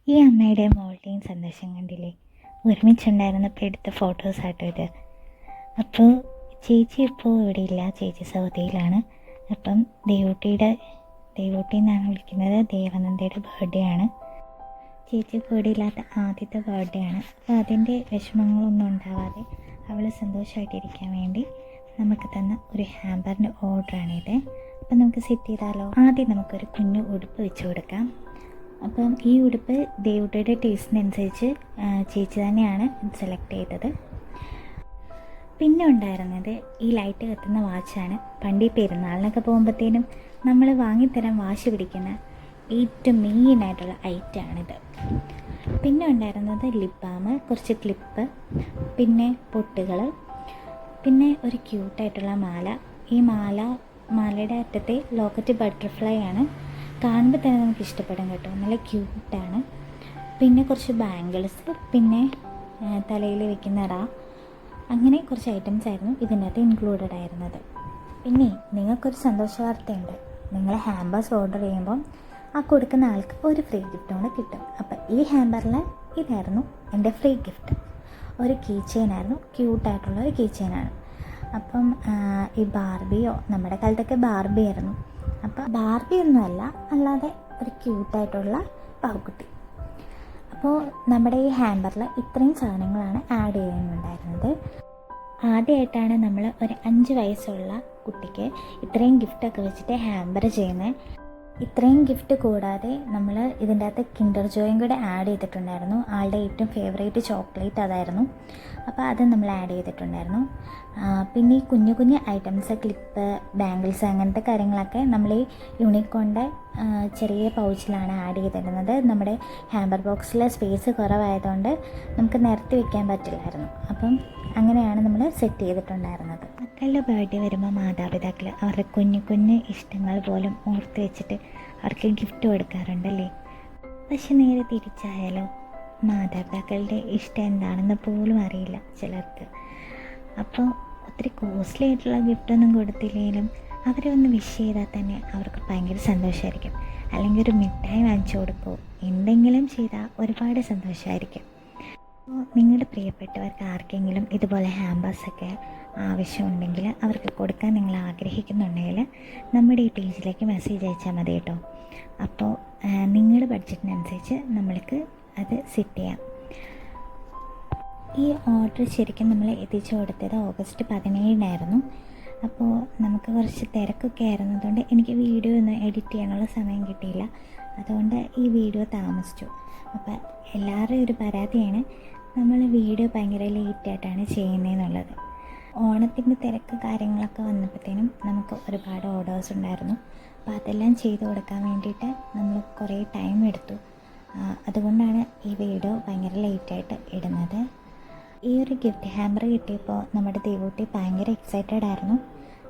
ഈ അമ്മയുടെയും മോളുടെയും സന്തോഷം കണ്ടില്ലേ? ഒരുമിച്ചുണ്ടായിരുന്നപ്പോൾ എടുത്ത ഫോട്ടോസാട്ടോ ഇത്. അപ്പോൾ ചേച്ചി ഇപ്പോൾ ഇവിടെ ഇല്ല, ചേച്ചി സൗദിയിലാണ്. അപ്പം ദേവൂട്ടി എന്നാണ് വിളിക്കുന്നത്. ദേവനന്ദയുടെ ബർത്ത്ഡേ ആണ്. ചേച്ചി കൂടെ ഇല്ലാത്ത ആദ്യത്തെ ബർത്ത്ഡേ ആണ്. അപ്പോൾ അതിൻ്റെ വിഷമങ്ങളൊന്നും ഉണ്ടാവാതെ അവൾ സന്തോഷമായിട്ടിരിക്കാൻ വേണ്ടി നമുക്ക് തന്ന ഒരു ഹാമ്പറിൻ്റെ ഓർഡറാണിത്. അപ്പം നമുക്ക് സെറ്റ് ചെയ്താലോ? ആദ്യം നമുക്കൊരു കുഞ്ഞു ഉടുപ്പ് വെച്ച് കൊടുക്കാം. അപ്പം ഈ ഉടുപ്പ് ദേവുട്ടിയുടെ ടേസ്റ്റിനനുസരിച്ച് ചേച്ചി തന്നെയാണ് സെലക്ട് ചെയ്തത്. പിന്നെ ഉണ്ടായിരുന്നത് ഈ ലൈറ്റ് കത്തുന്ന വാച്ചാണ്. പണ്ട് ഈ പെരുന്നാളിനൊക്കെ പോകുമ്പോഴത്തേനും നമ്മൾ വാങ്ങിത്തരാൻ വാശി പിടിക്കുന്ന ഏറ്റവും മെയിനായിട്ടുള്ള ഐറ്റമാണിത്. പിന്നെ ഉണ്ടായിരുന്നത് ലിപ് ബാം, കുറച്ച് ക്ലിപ്പ്, പിന്നെ പൊട്ടുകൾ, പിന്നെ ഒരു ക്യൂട്ടായിട്ടുള്ള മാല. ഈ മാലയുടെ അറ്റത്തെ ലോക്കറ്റ് ബട്ടർഫ്ലൈ ആണ്. കാണുമ്പോൾ തന്നെ നമുക്ക് ഇഷ്ടപ്പെടും കേട്ടോ, നല്ല ക്യൂട്ടാണ്. പിന്നെ കുറച്ച് ബാംഗിൾസ്, പിന്നെ തലയിൽ വെക്കുന്ന റ, അങ്ങനെ കുറച്ച് ഐറ്റംസ് ആയിരുന്നു ഇതിനകത്ത് ഇൻക്ലൂഡഡ് ആയിരുന്നത്. പിന്നെ നിങ്ങൾക്കൊരു സന്തോഷ വാർത്തയുണ്ട്. നിങ്ങൾ ഹാമ്പേഴ്സ് ഓർഡർ ചെയ്യുമ്പം ആ കൊടുക്കുന്ന ആൾക്ക് ഒരു ഫ്രീ ഗിഫ്റ്റ് കൂടെ കിട്ടും. അപ്പം ഈ ഹാമ്പറിൽ ഇതായിരുന്നു എൻ്റെ ഫ്രീ ഗിഫ്റ്റ്. ഒരു കീ ചെയിനായിരുന്നു, ക്യൂട്ടായിട്ടുള്ള ഒരു കീ ചെയിനാണ്. അപ്പം ഈ ബാർബിയോ, നമ്മുടെ കാലത്തൊക്കെ ബാർബി ആയിരുന്നു. അപ്പോൾ ബാർബി ഒന്നുമല്ല, അല്ലാതെ ഒരു ക്യൂട്ടായിട്ടുള്ള പാവക്കുട്ടി. അപ്പോൾ നമ്മുടെ ഈ ഹാമ്പറിൽ ഇത്രയും സാധനങ്ങളാണ് ആഡ് ചെയ്യുന്നുണ്ടായിരുന്നത്. ആദ്യമായിട്ടാണ് നമ്മൾ ഒരു 5 വയസ്സുള്ള കുട്ടിക്ക് ഇത്രയും ഗിഫ്റ്റൊക്കെ വെച്ചിട്ട് ഹാമ്പർ ചെയ്യുന്നത്. ഇത്രയും ഗിഫ്റ്റ് കൂടാതെ നമ്മൾ ഇതിൻ്റെ അകത്ത് കിൻഡർ ജോയും കൂടെ ആഡ് ചെയ്തിട്ടുണ്ടായിരുന്നു. ആളുടെ ഏറ്റവും ഫേവറേറ്റ് ചോക്ലേറ്റ് അതായിരുന്നു. അപ്പോൾ അത് നമ്മൾ ആഡ് ചെയ്തിട്ടുണ്ടായിരുന്നു. പിന്നെ ഈ കുഞ്ഞു കുഞ്ഞു ഐറ്റംസ്, ക്ലിപ്പ്, ബാംഗിൾസ്, അങ്ങനത്തെ കാര്യങ്ങളൊക്കെ നമ്മൾ ഈ യൂണിക്കോണിൻ്റെ ചെറിയ പൗച്ചിലാണ് ആഡ് ചെയ്തിരുന്നത്. നമ്മുടെ ഹാമ്പർ ബോക്സിൽ സ്പേസ് കുറവായതുകൊണ്ട് നമുക്ക് നിരത്തി വയ്ക്കാൻ പറ്റില്ലായിരുന്നു. അപ്പം അങ്ങനെയാണ് നമ്മൾ സെറ്റ് ചെയ്തിട്ടുണ്ടായിരുന്നത്. മക്കളുടെ ബർത്ത്ഡേ വരുമ്പോൾ മാതാപിതാക്കൾ അവരുടെ കുഞ്ഞു കുഞ്ഞു ഇഷ്ടങ്ങൾ പോലും ഓർത്ത് വെച്ചിട്ട് അവർക്ക് ഗിഫ്റ്റ് കൊടുക്കാറുണ്ടല്ലേ. പക്ഷെ നേരെ തിരിച്ചായാലോ, മാതാപിതാക്കളുടെ ഇഷ്ടം എന്താണെന്ന് പോലും അറിയില്ല ചിലർക്ക്. അപ്പോൾ ഒത്തിരി കോസ്റ്റ്ലി ആയിട്ടുള്ള ഗിഫ്റ്റൊന്നും കൊടുത്തില്ലെങ്കിലും അവരെ ഒന്ന് വിഷ് ചെയ്താൽ തന്നെ അവർക്ക് ഭയങ്കര സന്തോഷമായിരിക്കും. അല്ലെങ്കിൽ ഒരു മിഠായി വാങ്ങിച്ചു കൊടുക്കുകയോ എന്തെങ്കിലും ചെയ്താൽ ഒരുപാട് സന്തോഷമായിരിക്കും. അപ്പോൾ നിങ്ങളുടെ പ്രിയപ്പെട്ടവർക്ക് ആർക്കെങ്കിലും ഇതുപോലെ ഹാമ്പേഴ്സൊക്കെ ആവശ്യമുണ്ടെങ്കിൽ, അവർക്ക് കൊടുക്കാൻ നിങ്ങൾ ആഗ്രഹിക്കുന്നുണ്ടെങ്കിൽ നമ്മുടെ ഈ പേജിലേക്ക് മെസ്സേജ് അയച്ചാൽ മതി കേട്ടോ. അപ്പോൾ നിങ്ങളുടെ ബഡ്ജറ്റിനനുസരിച്ച് നമ്മൾക്ക് അത് സെറ്റ് ചെയ്യാം. ഈ ഓർഡർ ശരിക്കും നമ്മൾ എത്തിച്ചു കൊടുത്തത് ഓഗസ്റ്റ് 17-നായിരുന്നു. അപ്പോൾ നമുക്ക് കുറച്ച് തിരക്കൊക്കെ ആയിരുന്നതുകൊണ്ട് എനിക്ക് വീഡിയോ ഒന്നും എഡിറ്റ് ചെയ്യാനുള്ള സമയം കിട്ടിയില്ല. അതുകൊണ്ട് ഈ വീഡിയോ താമസിച്ചു. അപ്പോൾ എല്ലാവരുടെയും ഒരു പരാതിയാണ് നമ്മൾ വീഡിയോ ഭയങ്കര ലേറ്റായിട്ടാണ് ചെയ്യുന്നതെന്നുള്ളത്. ഓണത്തിൻ്റെ തിരക്ക് കാര്യങ്ങളൊക്കെ വന്നപ്പോഴത്തേനും നമുക്ക് ഒരുപാട് ഓർഡേഴ്സ് ഉണ്ടായിരുന്നു. അപ്പോൾ അതെല്ലാം ചെയ്ത് കൊടുക്കാൻ വേണ്ടിയിട്ട് നമ്മൾ കുറേ ടൈം എടുത്തു. അതുകൊണ്ടാണ് ഈ വീഡിയോ ഭയങ്കര ലേറ്റായിട്ട് ഇടുന്നത്. ഈ ഒരു ഗിഫ്റ്റ് ഹാമ്പർ കിട്ടിയപ്പോൾ നമ്മുടെ ദേവൂട്ടി ഭയങ്കര എക്സൈറ്റഡ് ആയിരുന്നു.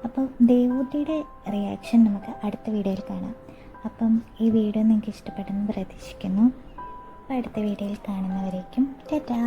അപ്പോൾ ദേവൂട്ടിയുടെ റിയാക്ഷൻ നമുക്ക് അടുത്ത വീഡിയോയിൽ കാണാം. അപ്പം ഈ വീഡിയോ നിങ്ങൾക്ക് ഇഷ്ടപ്പെട്ടെന്ന് പ്രതീക്ഷിക്കുന്നു. അപ്പോൾ അടുത്ത വീഡിയോയിൽ കാണുന്നവരേക്കും ടാറ്റാ.